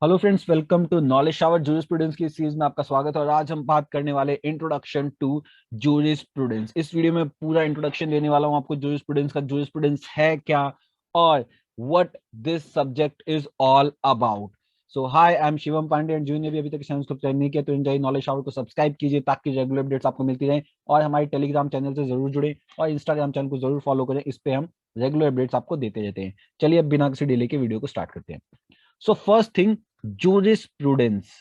Hello friends, welcome to knowledge shower. Jurisprudence की series में आपका स्वागत है और आज हम बात करने वाले इंट्रोडक्शन टू जूरिस्प्रूडेंस। इस वीडियो में पूरा इंट्रोडक्शन देने वाला हूं आपको जूरिस्प्रूडेंस का, जूरिस्प्रूडेंस है क्या और what this subject is all about. So hi, I am Shivam Pandey and जिन्होंने भी अभी तक चैनल को सब्सक्राइब नहीं किया तो इनजाई नॉलेज शावर को सब्सक्राइब कीजिए ताकि रेगुलर अपडेट्स आपको मिलती रहे और हमारे टेलीग्राम चैनल से जरूर जुड़े और इंस्टाग्राम चैनल को जरूर फॉलो करें। इस पे हम रेगुलर अपडेट्स आपको देते रहते हैं। चलिए अब बिना किसी डिले के वीडियो को स्टार्ट करते हैं। So first thing, jurisprudence.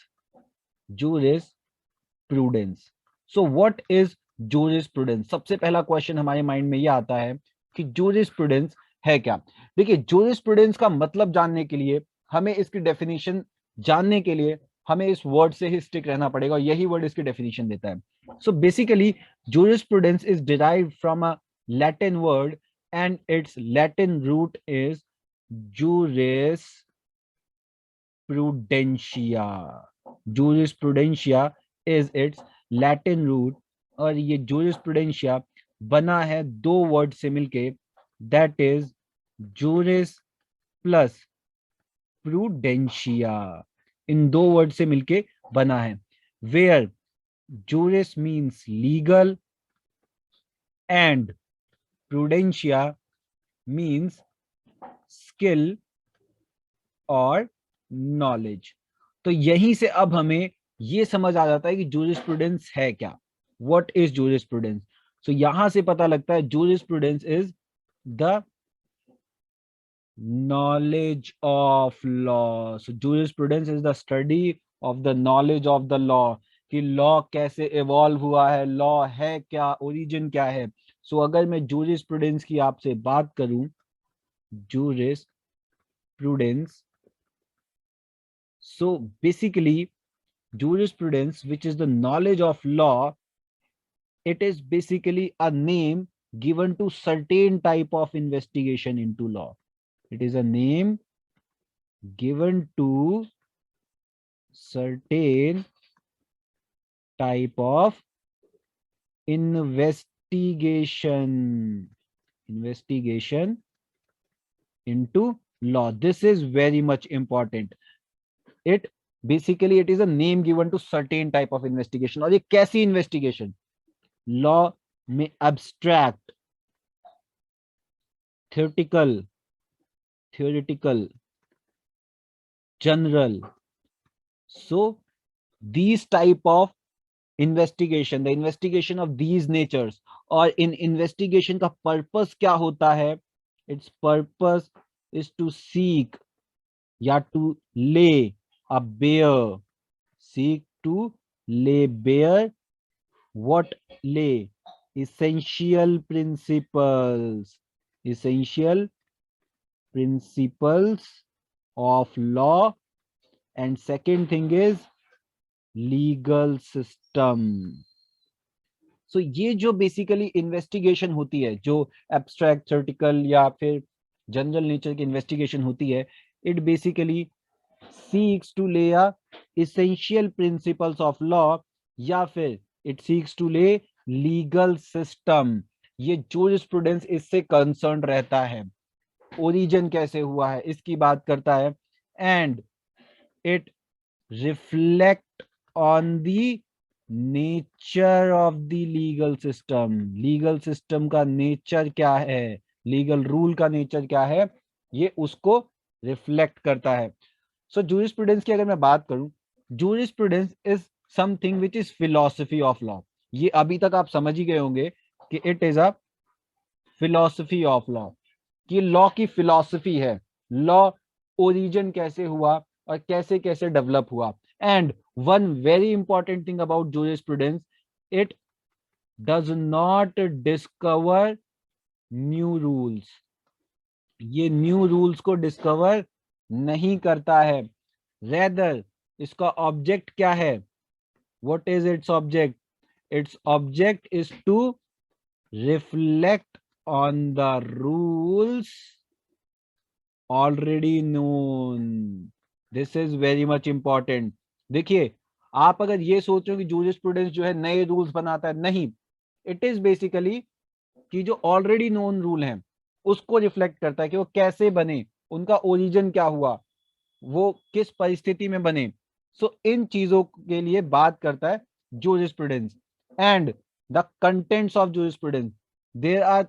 jurisprudence so what is jurisprudence? सबसे पहला क्वेश्चन हमारे माइंड में यह आता है कि jurisprudence है क्या। देखिए, jurisprudence का मतलब जानने के लिए हमें इसकी डेफिनेशन जानने के लिए हमें इस वर्ड से ही स्टिक रहना पड़ेगा और यही वर्ड इसकी डेफिनेशन देता है। So basically jurisprudence is derived from a Latin word and its Latin root is juris prudentia. Jurisprudentia is its Latin root और ये jurisprudentia बना है दो वर्ड से मिलके, that is juris plus prudentia। इन दो वर्ड से मिलके बना है, where juris means legal and prudentia means skill और नॉलेज। तो यहीं से अब हमें ये समझ आ जाता है कि जूरिस्प्रूडेंस है क्या, व्हाट इज जूरिस्प्रूडेंस। सो यहां से पता लगता है jurisprudence is the knowledge of law. So jurisprudence is the study of the knowledge of the law, कि लॉ कैसे इवॉल्व हुआ है, लॉ है क्या, ओरिजिन क्या है। सो अगर मैं जूरिस्प्रूडेंस की आपसे बात करूं, jurisprudence, so basically jurisprudence, which is the knowledge of law, it is basically a name given to certain type of investigation into law. It is a name given to certain type of investigation into law. This is very much important. It basically it is a name given to certain type of investigation। और ये कैसी investigation? Law में abstract, theoretical, general, so these type of investigation, the investigation of these natures। और इन investigation का purpose क्या होता है? its purpose is to seek या to lay a bare, seek to lay bare, what lay? Essential principles of law, and second thing is legal system। सो ये जो basically investigation होती है, जो एब्स्ट्रैक्ट, थ्योरेटिकल या फिर जनरल नेचर की investigation होती है, इट बेसिकली सीक्स टू ले essential principles of law या फिर it seeks to lay legal system। ये jurisprudence इससे कंसर्न रहता है, ओरिजिन कैसे हुआ है इसकी बात करता है, and it reflect on the nature of the legal system. Legal system का नेचर क्या है, लीगल रूल का नेचर क्या है, ये उसको रिफ्लेक्ट करता है। सो जूरिस्प्रूडेंस की अगर मैं बात करूं, jurisprudence is something which is philosophy of law. ये अभी तक आप समझ ही गए होंगे कि it is a philosophy of law, कि लॉ की फिलॉसफी है, लॉ ओरिजिन कैसे हुआ और कैसे कैसे डेवलप हुआ। And one very important thing about jurisprudence, it does not discover new rules. ये न्यू रूल्स को डिस्कवर नहीं करता है, रेदर इसका ऑब्जेक्ट क्या है, what is its object? It's object is to reflect on the rules already known. This is very much important. देखिए, आप अगर ये सोचो कि जूरिस्प्रूडेंस जो है नए रूल्स बनाता है, नहीं, इट इज बेसिकली कि जो ऑलरेडी नोन रूल हैं उसको रिफ्लेक्ट करता है कि वो कैसे बने, उनका ओरिजिन क्या हुआ। वो किस परिस्थिति में बने। सो इन चीजों के लिए बात करता है jurisprudence. And the contents of jurisprudence, there are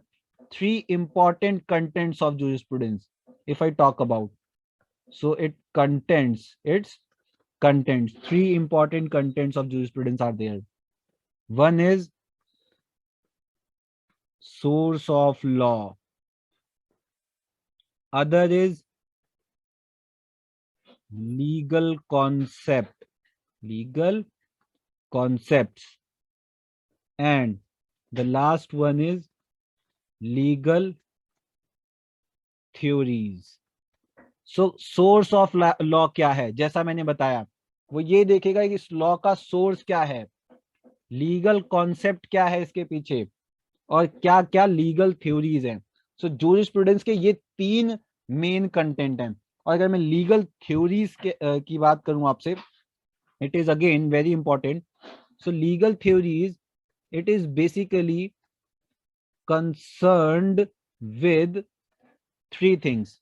three important contents of jurisprudence if I talk about. So its contents, three important contents of jurisprudence are there. One is source of law, other is legal concepts, and the last one is legal theories. So source of law क्या है, जैसा मैंने बताया, वो ये देखेगा कि इस लॉ का सोर्स क्या है, लीगल कॉन्सेप्ट क्या है इसके पीछे, और क्या क्या लीगल थ्योरीज हैं। सो जूरिस्प्रूडेंस के ये तीन मेन कंटेंट हैं। और अगर मैं लीगल थ्योरीज की बात करूं आपसे, it is again very important. So legal theories, it is basically concerned with three things.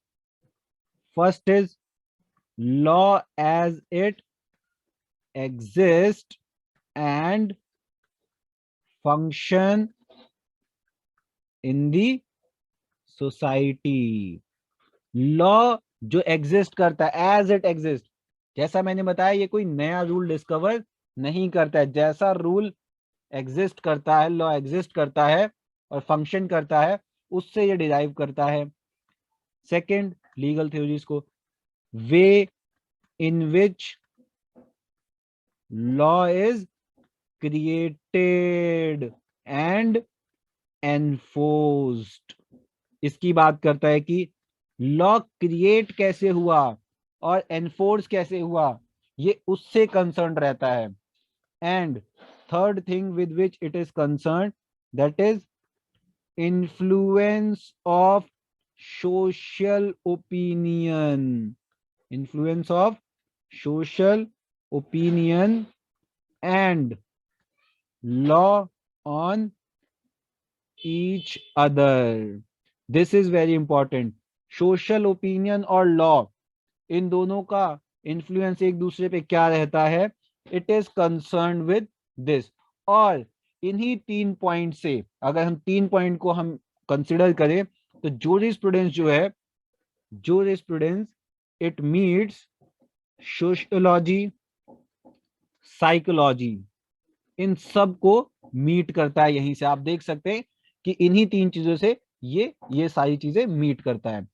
First is law as it exists and function in the society. Law जो exist करता है एज इट एग्जिस्ट, जैसा मैंने बताया ये कोई नया rule discover नहीं करता है, जैसा रूल एग्जिस्ट करता है, लॉ एग्जिस्ट करता है और फंक्शन करता है, उससे ये डिराइव करता है। सेकंड, लीगल थ्योरीज को, way in which law is created and enforced, इसकी बात करता है कि लॉ क्रिएट कैसे हुआ और एनफोर्स कैसे हुआ, ये उससे कंसर्न रहता है। And third thing with which it is concern, that is influence of social opinion, influence of social opinion and law on each other. This is very important. Social opinion और law, इन दोनों का influence एक दूसरे पे क्या रहता है, it is concern with this. और इन्हीं तीन पॉइंट से अगर हम तीन पॉइंट को हम कंसिडर करें तो जूरिस्प्रूडेंस जो है, jurisprudence it meets sociology, psychology, इन सब को मीट करता है। यहीं से आप देख सकते हैं कि इन्हीं तीन चीजों से ये सारी चीजें मीट करता है।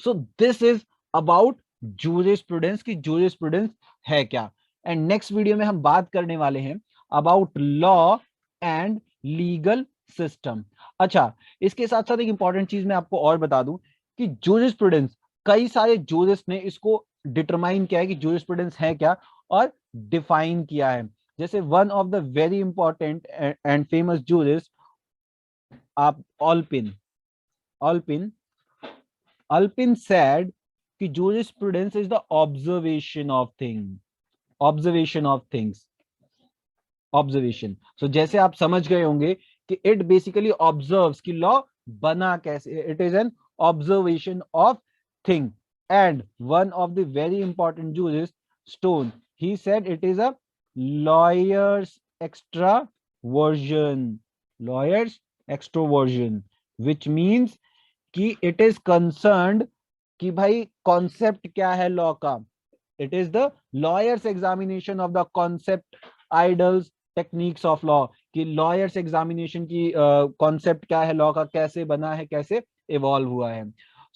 So this is about jurisprudence की जूरिस्प्रूडेंस है क्या। एंड नेक्स्ट वीडियो में हम बात करने वाले हैं about law and legal system. अच्छा, इसके साथ साथ एक इंपॉर्टेंट चीज मैं आपको और बता दूं कि जूरिस्प्रूडेंस, कई सारे जूरिस्ट ने इसको डिटरमाइन किया है कि जूरिस्प्रूडेंस है क्या और डिफाइन किया है। जैसे one of the very important and famous jurist, आप ऑल्पिन Alpin said कि jurisprudence is the observation of things, observation. So जैसे आप समझ गए होंगे कि it basically observes कि law बना कैसे, it is an observation of thing. And one of the very important jurists, Stone, he said it is a lawyer's extraversion, which means कि इट इज कंसर्न्ड कि भाई कॉन्सेप्ट क्या है law का, it is the lawyers examination of the concept, idols, techniques of law, कि lawyers examination की concept क्या है लॉ का, कैसे बना है, कैसे इवॉल्व हुआ है।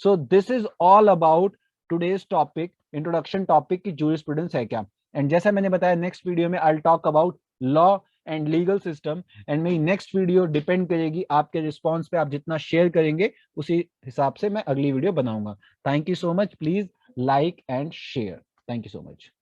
So this is all about today's topic, introduction topic की जूरिस्प्रूडेंस है क्या। एंड जैसा मैंने बताया नेक्स्ट वीडियो में I will talk about law and legal system. And मेरी नेक्स्ट वीडियो डिपेंड करेगी आपके रिस्पॉन्स पे, आप जितना शेयर करेंगे उसी हिसाब से मैं अगली वीडियो बनाऊंगा। Thank you so much, please like and share. Thank you so much.